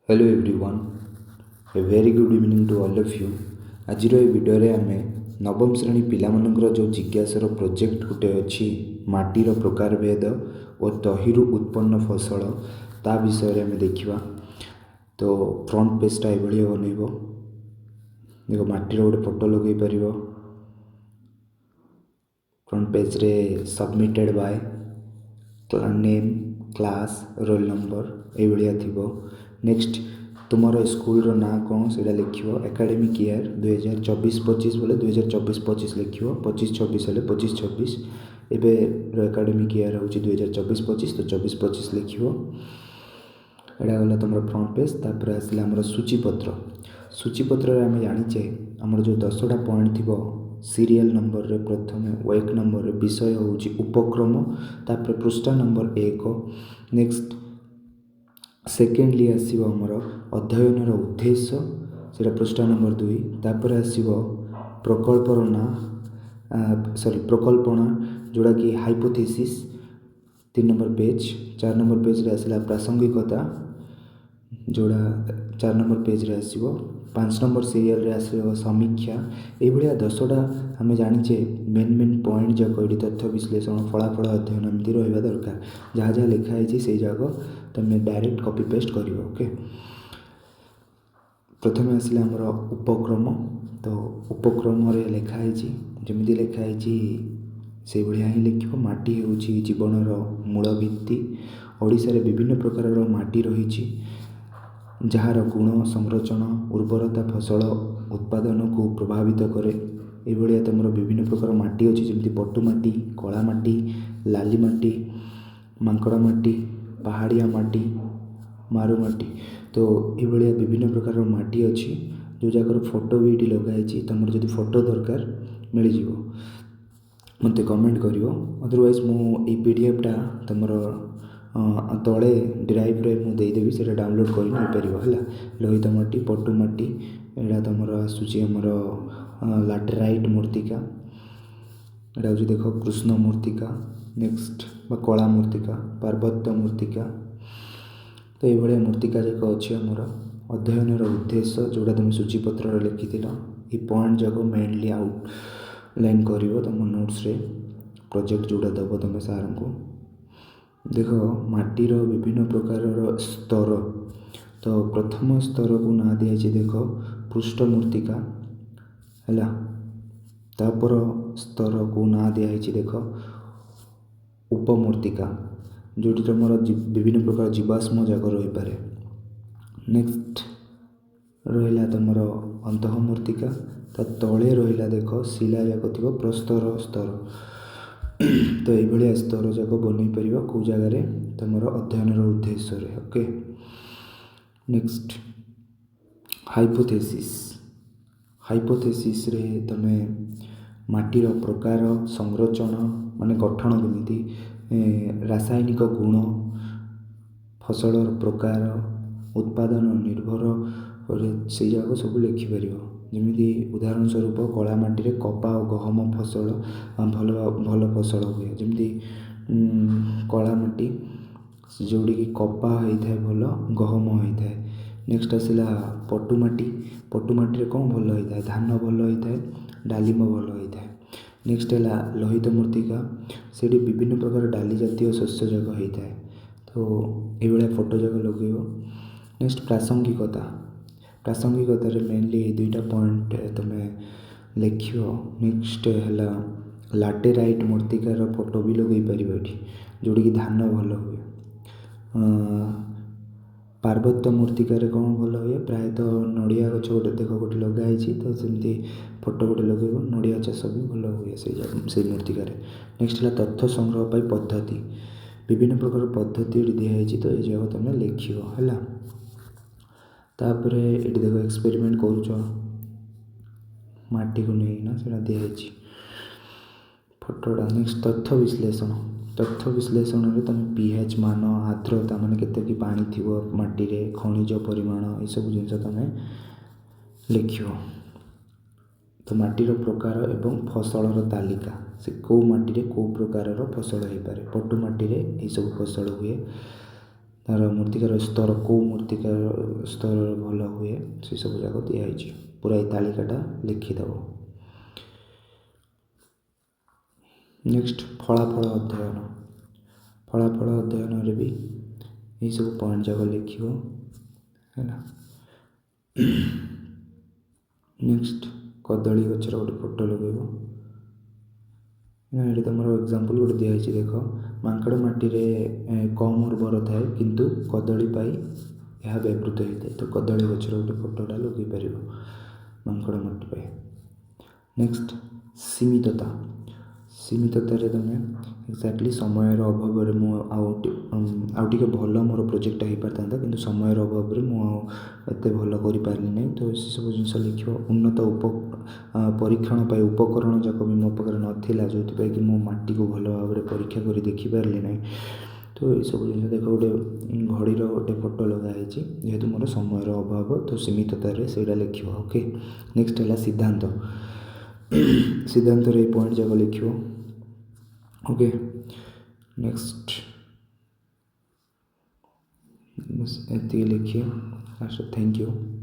Hello everyone, a very good evening to all of you. आज video रे आमे नवम श्रेणी पिलामानंकर जो जिज्ञासार प्रोजेक्ट गोटे अच्छी माटीर प्रकार भेद और तहिरु उत्पन्न फसल ता विषय आमे देखिबा। तो फ्रंट पेजटा एभली बनइब। देखो माटीर गोटे फोटो लगे पार फ्रंट पेज रे submitted by name class roll number ये थी। नेक्स्ट तुम स्कूल ना कौन से लिख एकेडमिक ईयर 2024-25 बोले 2024-25 लिख 25-26 हेल्ले 25-26 एवं एकेडमिक ईयर हूँ 2024-25 तो 24-25 लिख एटा गला तुम फ्रंट पेज। तापर आसला आम सूचीपत्र। सूचीपत्र आम जाचे आमर जो 10टा पॉइंट थी सीरियल नंबर रे प्रथम वेक नंबर रे विषय हूँ उपक्रम, तापर पृष्ठा नंबर 1। नेक्स्ट सेकेंडली आसो आमर अध्ययन उद्देश्य से पृष्ठा नंबर 2। तापर आसो प्रकल्पर ना प्रकल्पना जोड़ा कि hypothesis 3 number page. 4 number page रे आसला प्रासंगिकता जोड़ा 4 नंबर पेज रे आसो। 5 नंबर सीरियल रे आसो समीक्षा। ये 10टा आम जाचे मेन पॉइंट जाक ये तथ्य विश्लेषण फलाफल अध्ययन एमती रहा दरकार। जहाँ जहाँ लिखाई से जाक तुम डायरेक्ट कॉपी पेस्ट कर। ओके, प्रथम आसला आमर उपक्रम। तो उपक्रम लिखाई जमी लिखाई से भाया ही लिख। माटी हूँ जीवनर मूल भित्ति। ओडिशा रे विभिन्न प्रकार माटी रही जार गुण संरचना उर्वरता फसल उत्पादन को प्रभावित करे। ये तुम विभिन्न प्रकार माटी अच्छी जमी पटुमाटी, कला माटी, लाली माटी, मांकड़ा माटी, पहाड़िया माटी, मारू माटी। तो ये विभिन्न प्रकार माटी अच्छी जो जगह फोटो भी ये लगाई। तुम जब फोटो दरकार मिल जाव मत कमेंट कर। अदरवाइज मु पीडीएफटा तुम तले ड्राइव रे मुदेदेवी से डाउनलोड कर लोहित माटी, पटुमाटी यहाँ तुम आसूसी आमर लैटेराइट मूर्तिका। यहाँ हूँ देख कृष्ण मूर्तिका। नेक्स्ट कला मूर्तिका, पार्वत्य मूर्तिका। तो ये मूर्तिका जाक अच्छी आमर अध्ययन उद्देश्य जोड़ा तुम सूचीपत्र लिखी ये पॉइंट जाक मेनली आउटलाइन कर तुम नोट्स रे प्रोजेक्ट जोड़ा दब तुम सार को। देख माटीर विभिन्न प्रकार स्तर। तो प्रथम स्तर को ना दिखाई देख पृष्ठ मूर्तिका है। तापर स्तर को ना दिखाई देख उपमूर्तिका जोटी तुम विभिन्न प्रकार जीवाश्म जाक रही पारे। नेक्स्ट रहा तुम अंतः मूर्तिका। ता तले रहा देख शिला जाक थी प्रस्तर स्तर। तो ये स्तर जाक बन पार कौ जगार तुम अध्ययन उद्देश्य। Okay, next hypothesis. हाइपोथेसिस रे तुम माटीर प्रकार संरचना माने गठन केमिति, रासायनिक गुण, फसल प्रकार, उत्पादन निर्भर से जाक सब लिखिपर। जमी उदाहरण स्वरूप कला माटी कपा और गहम फसल भल भल फसल हुए। जमी कला माटी जोड़ी की कपा होता है भल, गहम होता है। नेक्स्ट आसला पटुमाटी। पटुमाटी कौन भल होता है, धान भल होता है, डालिम भल होता है। नेक्स्ट है लोहित मूर्तिका, से विभिन्न प्रकार डाली जातीय शस्य जाक होता है। तो ये फोटो जाक लगे। नेक्स्ट प्रासंगिकता। प्रासंगिकतार मेनली 2टा पॉइंट तुम लिख। नेक्स्ट है लैटेराइट मूर्तिकार फोटो भी लगे पार ये जोड़ी कि धान भल हुए। पार्वत्य मूर्तिकार कौन भल हुए, प्रायतः नड़िया गछ गोटे देख गोटे लगाई। तो सेमती फोटो गोटे लगे नड़िया चाष भी भल हुए से मूर्तिकार। नेक्स्ट है तथ्य संग्रह पर पद्धति। विभिन्न प्रकार पद्धति दिखाई। तो ये जगह तुम लिख है। तापर ये देख एक्सपेरिमेंट कर माटी को नहीं से दिखाई फोटोटा। नेक्स्ट तथ्य विश्लेषण। तथ्य विश्लेषण में तुम पीएच मान, आर्द्रता मान के पानी थी माटी रे, खनिज परिमाण ये सब जिन तुम लिख। तो माटीर प्रकार एवं फसलर तालिका से कौ माटी रे कौ प्रकार फसल हो पारे। पटु माटी रे ये सब फसल हुए। ତାର ମୂର୍ତ୍ତିକାର ସ୍ତର କେଉଁ ମୂର୍ତ୍ତିକାର ସ୍ତରରେ ଭଲ ହୁଏ ସେସବୁ ଯାକ ଦିଆହେଇଛି। ପୁରା ଏଇ ତାଲିକାଟା ଲେଖିଦେବ। ନେକ୍ସଟ ଫଳାଫଳ ଅଧ୍ୟୟନ। ଫଳାଫଳ ଅଧ୍ୟୟନରେ ବି ଏଇସବୁ ପଏଣ୍ଟ ଯାକ ଲେଖିବ ହେଲା। ନେକ୍ସଟ କଦଳୀ ଗଛର ଗୋଟେ ଫଟୋ ଲଗାଇବ। ଏଠି ତୁମର ଏକ୍ଜାମ୍ପଲ୍ ଗୋଟେ ଦିଆହେଇଛି ଦେଖ, ମାଙ୍କଡ଼ ମାଟିରେ କମ୍ ଉର୍ବର ଥାଏ କିନ୍ତୁ କଦଳୀ ପାଇ ଏହା ବ୍ୟବହୃତ ହୋଇଥାଏ। ତ କଦଳୀ ଗଛର ଗୋଟେ ଫଟୋଟା ଲଗାଇ ପାରିବ ମାଙ୍କଡ଼ ମାଟି ପାଇଁ। ନେକ୍ସଟ ସୀମିତତା। ସୀମିତତାରେ ତୁମେ ଏକ୍ଜାକ୍ଟଲି ସମୟର ଅଭାବରେ ମୁଁ ଆଉ ଟିକେ ଭଲ ମୋର ପ୍ରୋଜେକ୍ଟଟା ହେଇପାରିଥାନ୍ତା କିନ୍ତୁ ସମୟର ଅଭାବରେ ମୁଁ ଆଉ ଏତେ ଭଲ କରିପାରିଲି ନାହିଁ। ତ ସେସବୁ ଜିନିଷ ଲେଖିବ। ଉନ୍ନତ ପରୀକ୍ଷଣ ପାଇଁ ଉପକରଣ ଯାକ ବି ମୋ ପାଖରେ ନଥିଲା, ଯେଉଁଥିପାଇଁ କି ମୁଁ ମାଟିକୁ ଭଲ ଭାବରେ ପରୀକ୍ଷା କରି ଦେଖିପାରିଲି ନାହିଁ। ତ ଏସବୁ ଜିନିଷ ଦେଖ, ଗୋଟେ ଘଡ଼ିର ଗୋଟେ ଫଟୋ ଲଗା ହେଇଛି, ଯେହେତୁ ମୋର ସମୟର ଅଭାବ ତ ସୀମିତତାରେ ସେଇଟା ଲେଖିବ। ଓକେ। ନେକ୍ସଟ ହେଲା ସିଦ୍ଧାନ୍ତ। ସିଦ୍ଧାନ୍ତରେ ଏଇ ପଏଣ୍ଟ ଯାକ ଲେଖିବ। ଓକେ। ନେକ୍ସଟ ଏତିକି ଲେଖିବ। Thank you.